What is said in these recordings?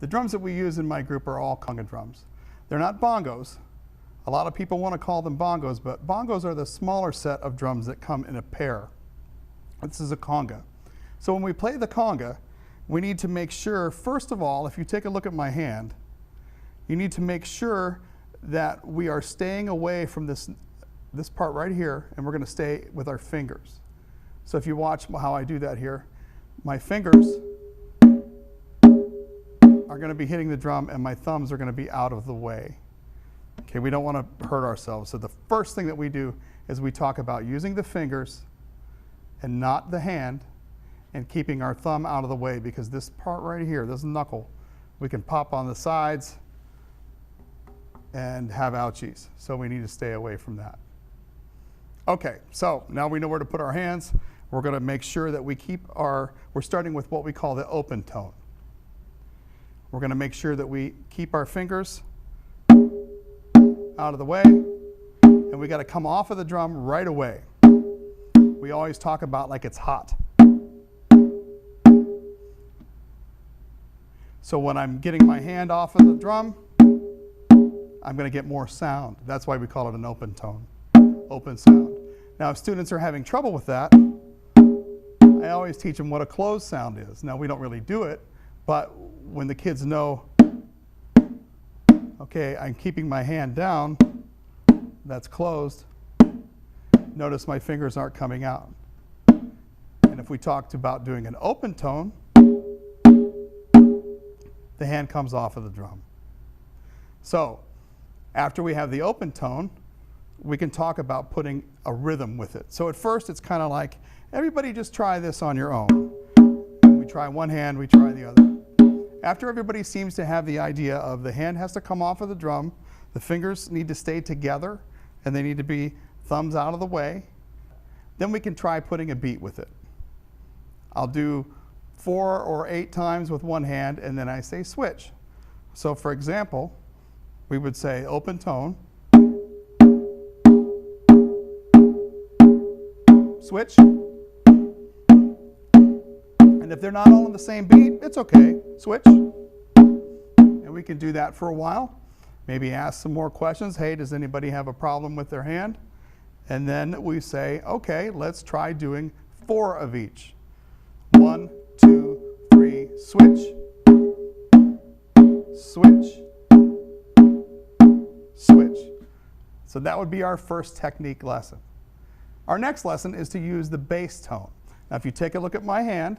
The drums that we use in my group are all conga drums. They're not bongos. A lot of people want to call them bongos, but bongos are the smaller set of drums that come in a pair. This is a conga. So when we play the conga, we need to make sure, first of all, if you take a look at my hand, you need to make sure that we are staying away from this part right here, and we're going to stay with our fingers. So if you watch how I do that here, my fingers are going to be hitting the drum and my thumbs are going to be out of the way. Okay, we don't want to hurt ourselves. So the first thing that we do is we talk about using the fingers and not the hand and keeping our thumb out of the way, because this part right here, this knuckle, we can pop on the sides and have ouchies. So we need to stay away from that. Okay, so now we know where to put our hands. We're going to make sure that we keep we're starting with what we call the open tone. We're going to make sure that we keep our fingers out of the way, and we got to come off of the drum right away. We always talk about like it's hot. So when I'm getting my hand off of the drum, I'm going to get more sound. That's why we call it an open tone, open sound. Now if students are having trouble with that, I always teach them what a closed sound is. Now we don't really do it, but when the kids know, okay, I'm keeping my hand down, that's closed, notice my fingers aren't coming out. And if we talked about doing an open tone, the hand comes off of the drum. So after we have the open tone, we can talk about putting a rhythm with it. So at first it's kind of like, everybody just try this on your own. We try one hand, we try the other. After everybody seems to have the idea of the hand has to come off of the drum, the fingers need to stay together, and they need to be thumbs out of the way, then we can try putting a beat with it. I'll do 4 or 8 times with one hand, and then I say switch. So for example, we would say open tone, switch, and if they're not all on the same beat, it's okay, switch. And we can do that for a while. Maybe ask some more questions. Hey, does anybody have a problem with their hand? And then we say, okay, let's try doing 4 of each. 1, 2, 3, switch, switch, switch. So that would be our first technique lesson. Our next lesson is to use the bass tone. Now if you take a look at my hand,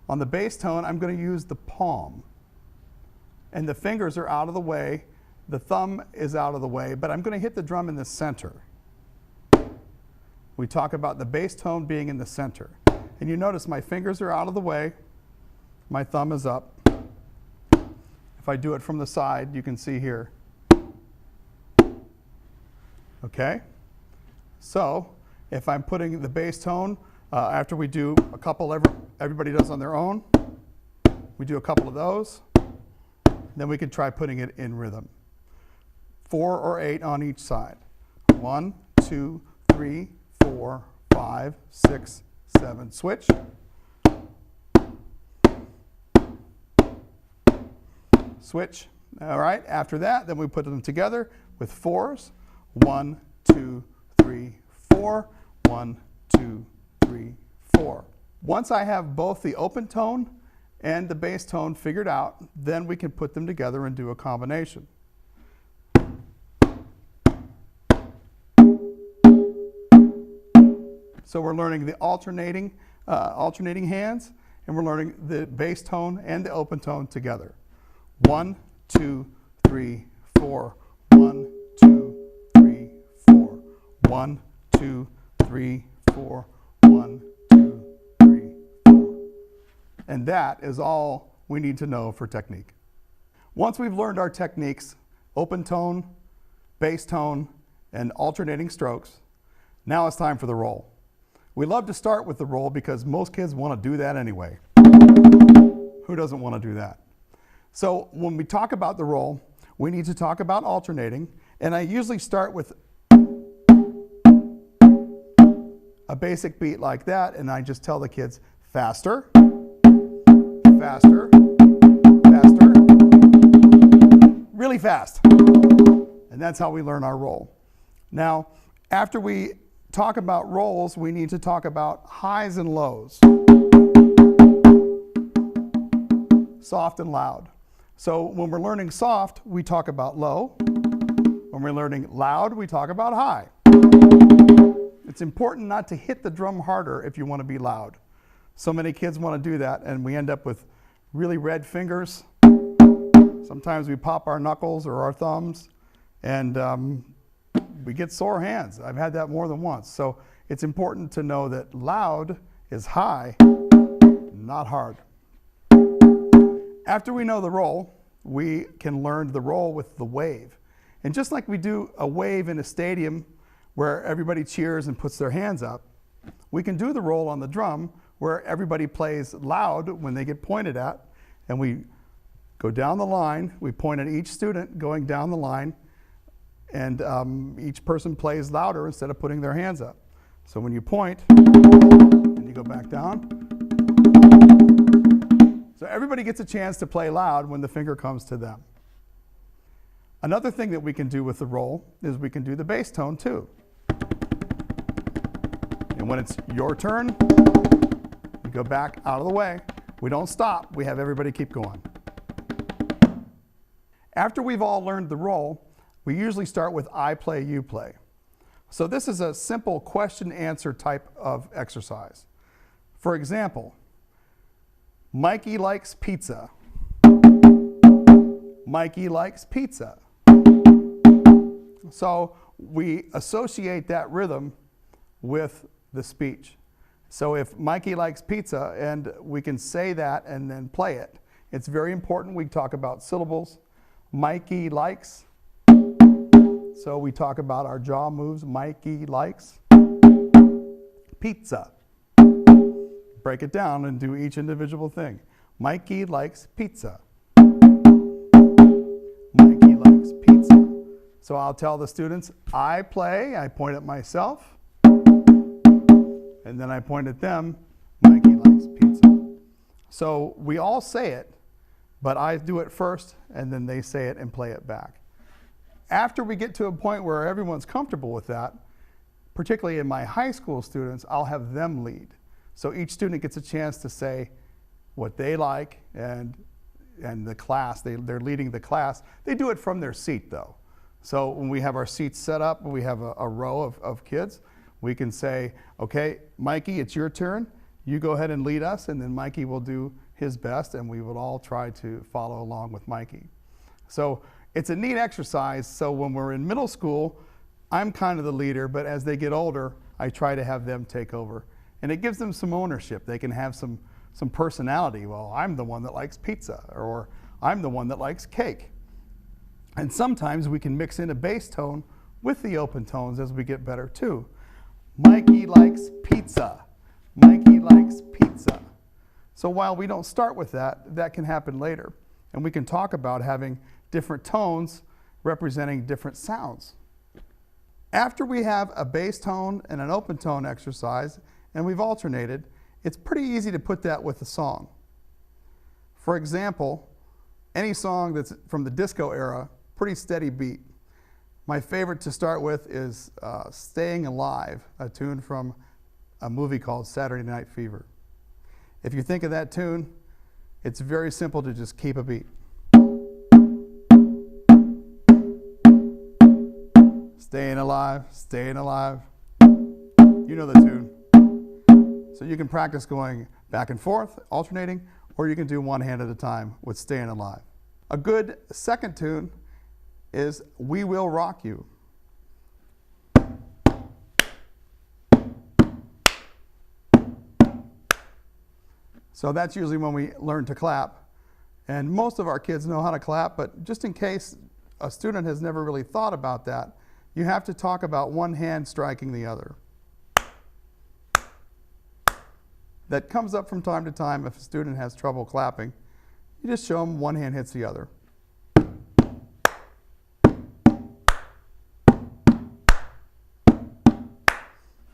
on the bass tone I'm going to use the palm. And the fingers are out of the way, the thumb is out of the way, but I'm going to hit the drum in the center. We talk about the bass tone being in the center. And you notice my fingers are out of the way, my thumb is up. If I do it from the side, you can see here. Okay? So if I'm putting the bass tone, after we do a couple, everybody does on their own, we do a couple of those, then we can try putting it in rhythm. 4 or 8 on each side. 1, 2, 3, 4, 5, 6, 7, switch. Switch. All right, after that, then we put them together with 4s. 1, 2, 3, 4. 1, 2, 3, 4. Once I have both the open tone and the bass tone figured out, then we can put them together and do a combination. So we're learning the alternating hands, and we're learning the bass tone and the open tone together. 1, 2, 3, 4. 1, 2, 3, 4. 1, 2, 3, 4. 1, 2, 3, 4. And that is all we need to know for technique. Once we've learned our techniques, open tone, bass tone, and alternating strokes, now it's time for the roll. We love to start with the roll because most kids want to do that anyway. Who doesn't want to do that? So when we talk about the roll, we need to talk about alternating, and I usually start with a basic beat like that, and I just tell the kids, faster, faster, faster, really fast. And that's how we learn our roll. Now, after we talk about rolls, we need to talk about highs and lows. Soft and loud. So when we're learning soft, we talk about low. When we're learning loud, we talk about high. It's important not to hit the drum harder if you want to be loud. So many kids want to do that, and we end up with really red fingers. Sometimes we pop our knuckles or our thumbs, and we get sore hands. I've had that more than once. So it's important to know that loud is high, not hard. After we know the roll, we can learn the roll with the wave. And just like we do a wave in a stadium where everybody cheers and puts their hands up, we can do the roll on the drum where everybody plays loud when they get pointed at, and we go down the line. We point at each student going down the line, and each person plays louder instead of putting their hands up. So when you point, and you go back down. So everybody gets a chance to play loud when the finger comes to them. Another thing that we can do with the roll is we can do the bass tone too. And when it's your turn, you go back out of the way. We don't stop. We have everybody keep going. After we've all learned the roll, we usually start with I play, you play. So this is a simple question-answer type of exercise. For example, Mikey likes pizza. Mikey likes pizza. So we associate that rhythm with the speech. So if Mikey likes pizza, and we can say that and then play it, it's very important we talk about syllables. Mikey likes. So we talk about our jaw moves. Mikey likes pizza. Break it down and do each individual thing. Mikey likes pizza. Mikey likes pizza. So I'll tell the students, I play, I point at myself, and then I point at them, Mikey likes pizza. So we all say it, but I do it first, and then they say it and play it back. After we get to a point where everyone's comfortable with that, particularly in my high school students, I'll have them lead. So each student gets a chance to say what they like, and the class, they're leading the class. They do it from their seat though. So when we have our seats set up, we have a row of kids, we can say, okay, Mikey, it's your turn. You go ahead and lead us, and then Mikey will do his best, and we will all try to follow along with Mikey. So it's a neat exercise. So when we're in middle school, I'm kind of the leader, but as they get older, I try to have them take over. And it gives them some ownership. They can have some personality. Well, I'm the one that likes pizza, or I'm the one that likes cake. And sometimes we can mix in a bass tone with the open tones as we get better too. Mikey likes pizza. Mikey likes pizza. So while we don't start with that, that can happen later. And we can talk about having different tones representing different sounds. After we have a bass tone and an open tone exercise, and we've alternated, it's pretty easy to put that with a song. For example, any song that's from the disco era, pretty steady beat. My favorite to start with is Staying Alive, a tune from a movie called Saturday Night Fever. If you think of that tune, it's very simple to just keep a beat. Staying alive, staying alive. You know the tune. So you can practice going back and forth, alternating, or you can do one hand at a time with Staying Alive. A good second tune is We Will Rock You. So that's usually when we learn to clap. And most of our kids know how to clap, but just in case a student has never really thought about that, you have to talk about one hand striking the other. That comes up from time to time if a student has trouble clapping. You just show them one hand hits the other.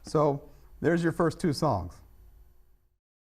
So there's your first two songs.